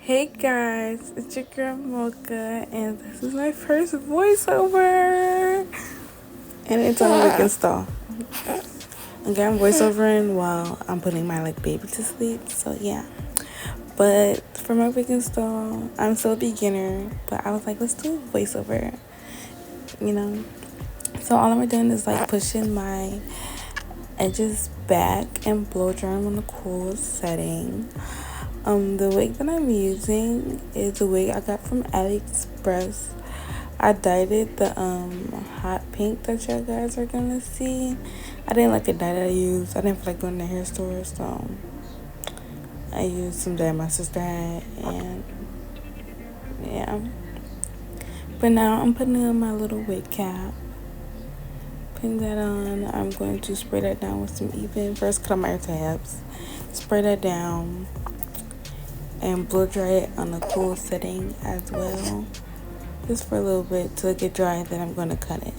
Hey guys, it's your girl Mocha, and this is my first voiceover, and it's on a weekend stall. Okay, I'm voiceovering while I'm putting my baby to sleep, so yeah. But for my weekend stall, I'm still a beginner, but I was like, let's do a voiceover, you know. So all I'm doing is pushing my edges back and blow drying on the cool setting. The wig that I'm using is a wig I got from AliExpress. I dyed it the hot pink that you guys are gonna see. I didn't like the dye that I used. I didn't feel like going to the hair store, so I used some dye my sister had, and yeah. But now I'm putting on my little wig cap. Putting that on, I'm going to spray that down with some Even. First, cut on my tabs. Spray that down and blow dry it on a cool setting as well, just for a little bit till it get dry. Then I'm going to cut it.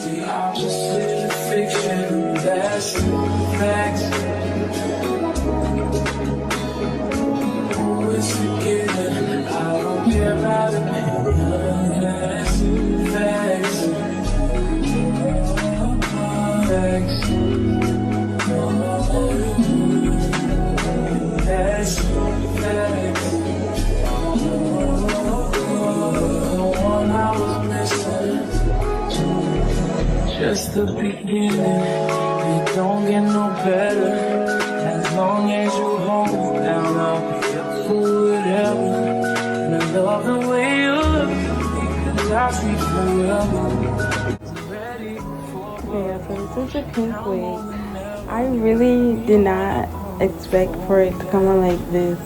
The opposite of fiction, that's facts. Always forgiven, I don't care about opinion, that's facts. Facts. That's facts. The one I was missing. Just the beginning, it don't get no better. As long as you hold down, I'll be up for whatever. And I love the way you look, because I see forever. Okay, so this is a pink wig. I really did not expect for it to come on like this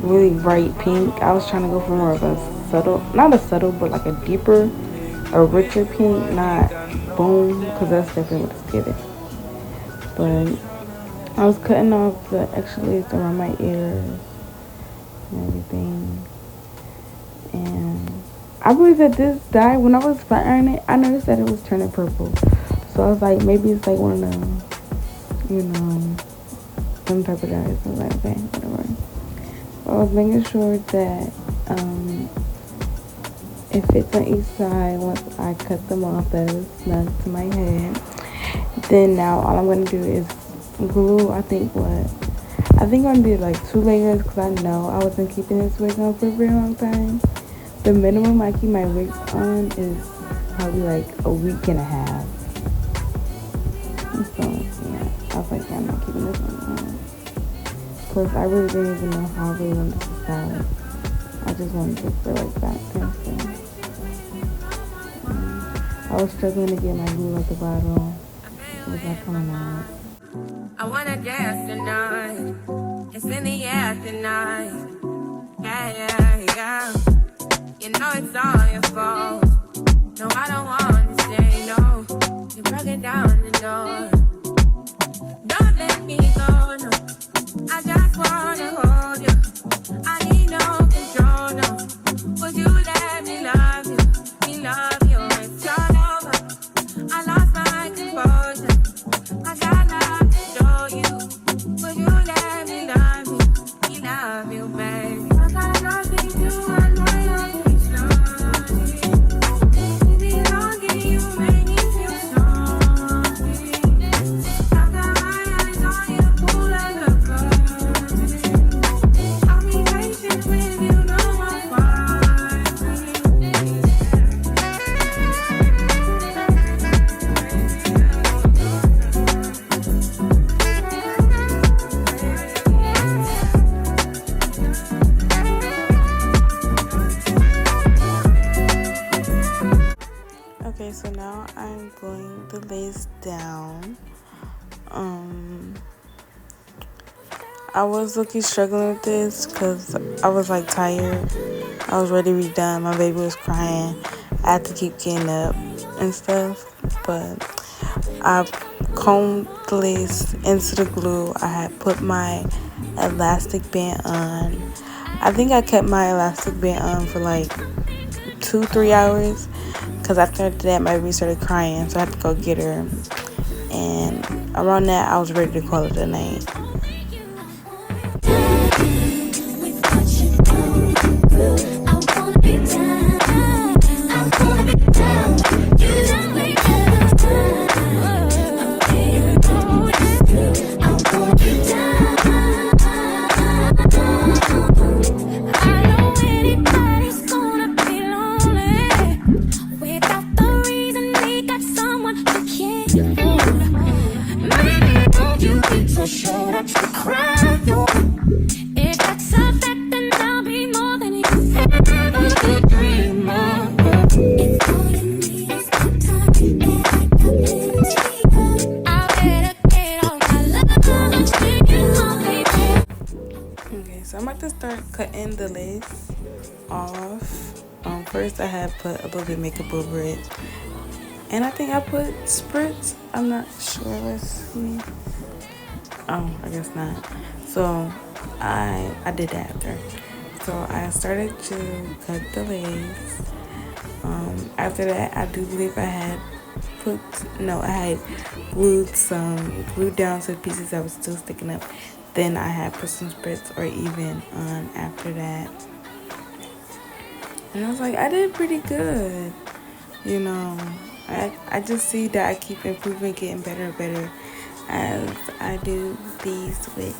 really bright pink. I was trying to go for more of a subtle, not a subtle, but like a deeper, a richer pink, not boom, because that's definitely what it's giving. But I was cutting off the extra layers around my ears and everything. And I believe that this dye, when I was flat ironing it, I noticed that it was turning purple. So I was like, maybe it's like one of the, some type of dyes. I was like, okay, whatever. So I was making sure that it fits on each side. Once I cut them off, that it was snug to my head. Then now all I'm going to do is glue, I think I'm going to do like 2 layers, because I know I wasn't keeping this wig on for a very long time. The minimum I keep my wigs on is probably like a week and a half. So yeah, I was like, yeah, I'm not keeping this on. Plus I really didn't even know how I really wanted to style it. I just wanted to feel like that kind of thing. I was struggling to get my glue at the bottom. It was not coming out. I wanna dance tonight. It's in the air tonight. Yeah. You know it's all your fault. No, I don't want to say no. You're breaking down the door. Don't let me go, no. I just wanna hold you. I Okay, so now I'm gluing the lace down. I was looking struggling with this because I was like tired. I was ready to be done. My baby was crying. I had to keep getting up and stuff. But I combed the lace into the glue. I had put my elastic band on. I think I kept my elastic band on for like 2-3 hours because after that my baby started crying, so I had to go get her. And around that I was ready to call it a night. So I'm about to start cutting the lace off. First I had put a little bit of makeup over it, and I think I put spritz. I'm not sure. Let's see. Oh, I guess not. So I did that after. So I started to cut the lace. After that, I do believe I had glued down to the pieces that was still sticking up. Then I had put some spritz or even on after that. And I was like, I did pretty good. You know, I just see that I keep improving, getting better and better as I do these wigs.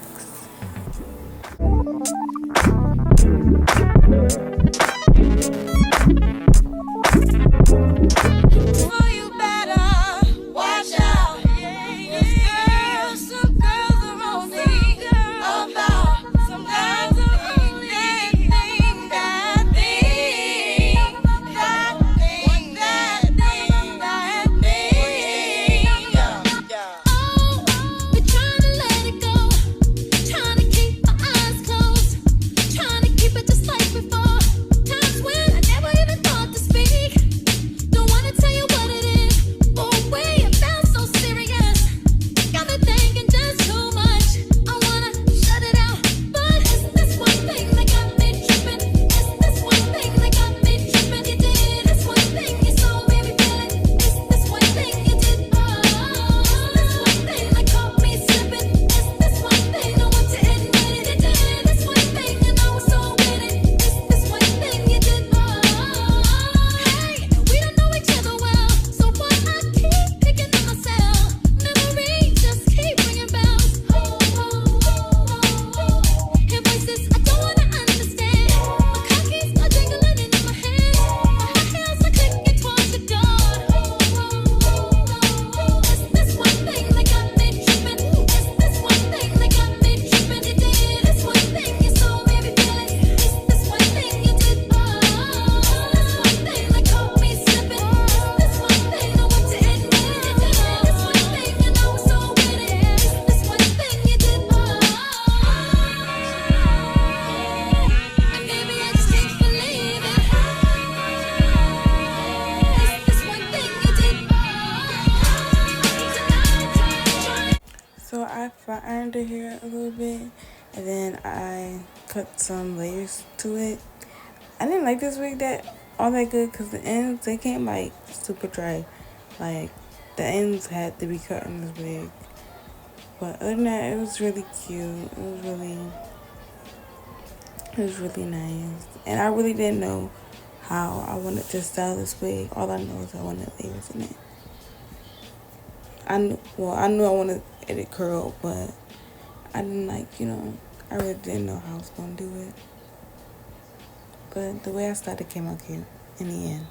So I flat ironed her hair a little bit, and then I cut some layers to it. I didn't like this wig all that good because the ends, they came like super dry. Like the ends had to be cut in this wig. But other than that, it was really cute. It was really nice. And I really didn't know how I wanted to style this wig. All I know is I wanted layers in it. I knew I wanted it curled, but I didn't I really didn't know how I was going to do it. But the way I started came out cute in the end.